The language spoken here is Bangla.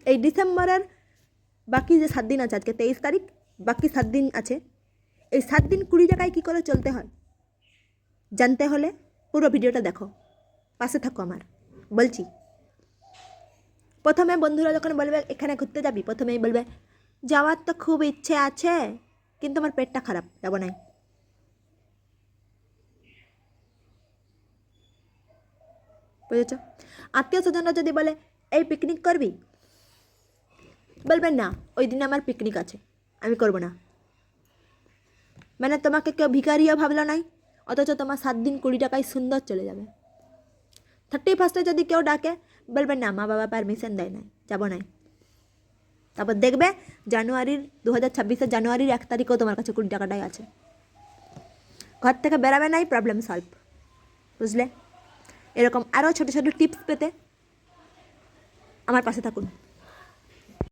এই ডিসেম্বরের বাকি যে 7 দিন আছে, আজকে 23 তারিখ, বাকি 7 দিন আছে। এই 7 দিন 20 টাকায় কী করে চলতে হয় জানতে হলে পুরো ভিডিওটা দেখো, পাশে থাকো আমার। বলছি, প্রথমে বন্ধুরা যখন বলবে এখানে ঘুরতে যাবি, প্রথমেই বলবে যাওয়ার তো খুব ইচ্ছে আছে, কিন্তু আমার পেটটা খারাপ, যাবো নাই। বুঝেছ? আত্মীয় স্বজনরা যদি বলে এই পিকনিক করবি, বলবেন না ওই দিন আমার পিকনিক আছে, আমি করব না। মানে তোমাকে কেউ ভিখারিও ভাবলো নাই, অথচ তোমার 7 দিন 20 টাকায় সুন্দর চলে যাবে। 31 যদি কেউ ডাকে, বলবেন না মা বাবা পারমিশন দেয় নাই, যাবো নাই। তারপর দেখবে জানুয়ারির 2026 জানুয়ারির 1 তারিখেও তোমার কাছে 20 টাকাটাই আছে। ঘর থেকে বেরাবে নাই, প্রবলেম সলভ। বুঝলে? এরকম আরও ছোটো ছোটো টিপস পেতে আমার পাশে থাকুন।